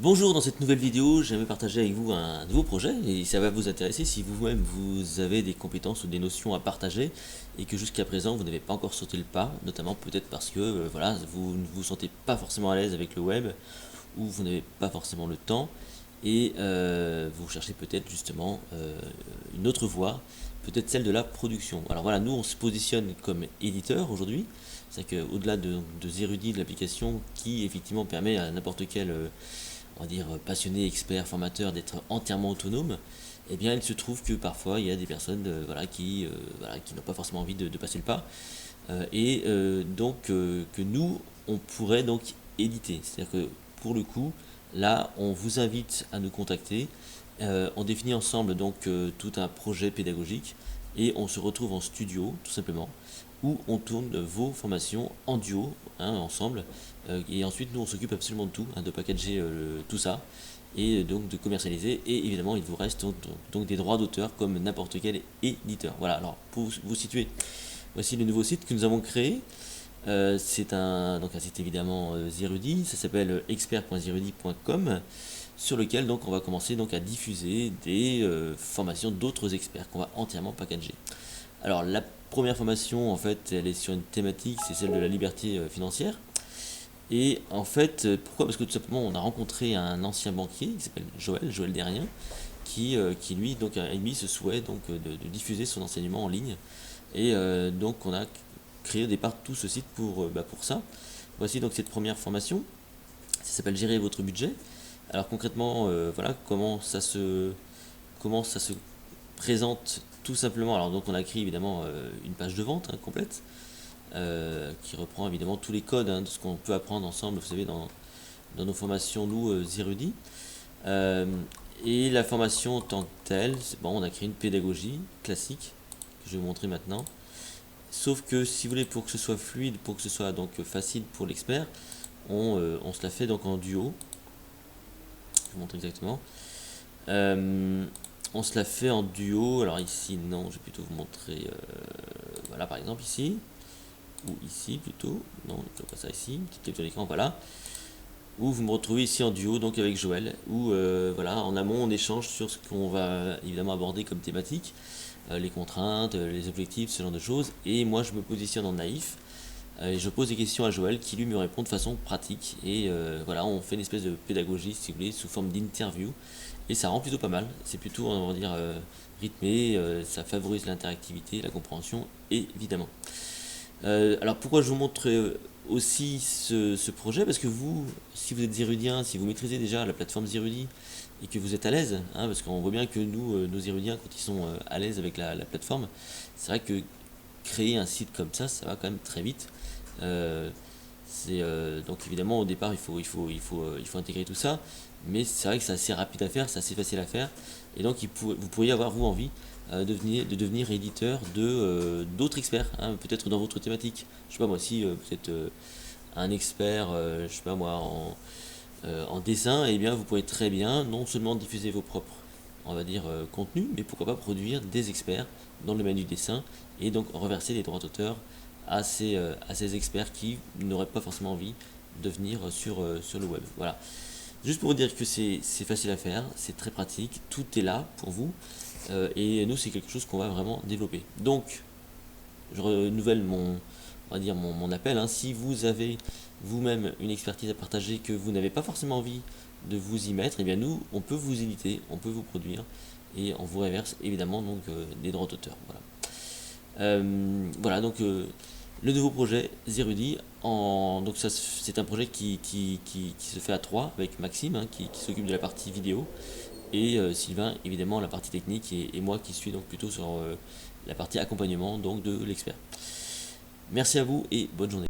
Bonjour, dans cette nouvelle vidéo, j'aimerais partager avec vous un nouveau projet et ça va vous intéresser si vous-même vous avez des compétences ou des notions à partager et que jusqu'à présent vous n'avez pas encore sauté le pas, notamment peut-être parce que voilà, vous ne vous sentez pas forcément à l'aise avec le web ou vous n'avez pas forcément le temps et vous cherchez peut-être justement une autre voie, peut-être celle de la production. Alors voilà, nous on se positionne comme éditeur aujourd'hui, c'est-à-dire qu'au-delà de Zerudi, de l'application qui effectivement permet à n'importe quel on va dire passionné, expert, formateur d'être entièrement autonome, eh bien il se trouve que parfois il y a des personnes qui n'ont pas forcément envie de passer le pas que nous on pourrait donc éditer. C'est-à-dire que pour le coup, là on vous invite à nous contacter, on définit ensemble tout un projet pédagogique et on se retrouve en studio tout simplement où on tourne vos formations en duo, ensemble, et ensuite nous on s'occupe absolument de tout, de packager tout ça, et donc de commercialiser, et évidemment il vous reste donc des droits d'auteur comme n'importe quel éditeur. Voilà, alors pour vous situer, voici le nouveau site que nous avons créé. C'est un site évidemment Zerudi, ça s'appelle expert.zerudi.com, sur lequel donc on va commencer donc à diffuser des formations d'autres experts qu'on va entièrement packager. Alors la première formation en fait elle est sur une thématique, c'est celle de la liberté financière. Et en fait, pourquoi? Parce que tout simplement on a rencontré un ancien banquier qui s'appelle Joël Derrien, qui lui donc a émis ce souhait de diffuser son enseignement en ligne. Et donc on a créé au départ tout ce site pour ça. Voici donc cette première formation, ça s'appelle Gérer votre budget. Alors concrètement, voilà comment ça se présente tout simplement. Alors donc on a créé évidemment une page de vente complète qui reprend évidemment tous les codes de ce qu'on peut apprendre ensemble, vous savez, dans nos formations, nous, Zerudi. Et la formation en tant que telle, bon, on a créé une pédagogie classique, que je vais vous montrer maintenant. Sauf que si vous voulez, pour que ce soit fluide, pour que ce soit donc facile pour l'expert, on se la fait donc en duo. Je vais vous montrer exactement. On se la fait en duo. Alors ici, non, je vais plutôt vous montrer. Voilà, par exemple, ici. Ou ici plutôt. Non, je ne pas ça ici. Petite capture d'écran, voilà. Où vous me retrouvez ici en duo, donc avec Joël. Où, voilà, en amont, on échange sur ce qu'on va évidemment aborder comme thématique. Les contraintes, les objectifs, ce genre de choses. Et moi, je me positionne en naïf. Et je pose des questions à Joël qui lui me répond de façon pratique. Et voilà, on fait une espèce de pédagogie, si vous voulez, sous forme d'interview. Et ça rend plutôt pas mal. C'est plutôt, on va dire, rythmé. Ça favorise l'interactivité, la compréhension, évidemment. Alors pourquoi je vous montre aussi ce projet? Parce que vous, si vous êtes zérudien, si vous maîtrisez déjà la plateforme Zerudi et que vous êtes à l'aise, parce qu'on voit bien que nous, nos zérudiens, quand ils sont à l'aise avec la plateforme, c'est vrai que créer un site comme ça va quand même très vite. Donc évidemment au départ il faut intégrer tout ça, mais c'est vrai que c'est assez rapide à faire, c'est assez facile à faire, et donc vous pourriez avoir vous envie de devenir éditeur d'autres experts, peut-être dans votre thématique. Je sais pas moi, si vous êtes un expert, je sais pas moi, en dessin, et bien vous pourrez très bien non seulement diffuser vos propres, on va dire, contenus, mais pourquoi pas produire des experts dans le domaine du dessin et donc reverser les droits d'auteur à ces experts qui n'auraient pas forcément envie de venir sur le web. Voilà. Juste pour vous dire que c'est facile à faire, c'est très pratique, tout est là pour vous, et nous c'est quelque chose qu'on va vraiment développer. Donc, je renouvelle on va dire mon appel, si vous avez vous-même une expertise à partager que vous n'avez pas forcément envie de vous y mettre, et bien nous, on peut vous éditer, on peut vous produire, et on vous réverse évidemment donc des droits d'auteur. Voilà. Voilà donc le nouveau projet Zerudi. Donc ça c'est un projet qui se fait à trois avec Maxime qui s'occupe de la partie vidéo et Sylvain évidemment la partie technique et moi qui suis donc plutôt sur la partie accompagnement donc de l'expert. Merci à vous et bonne journée.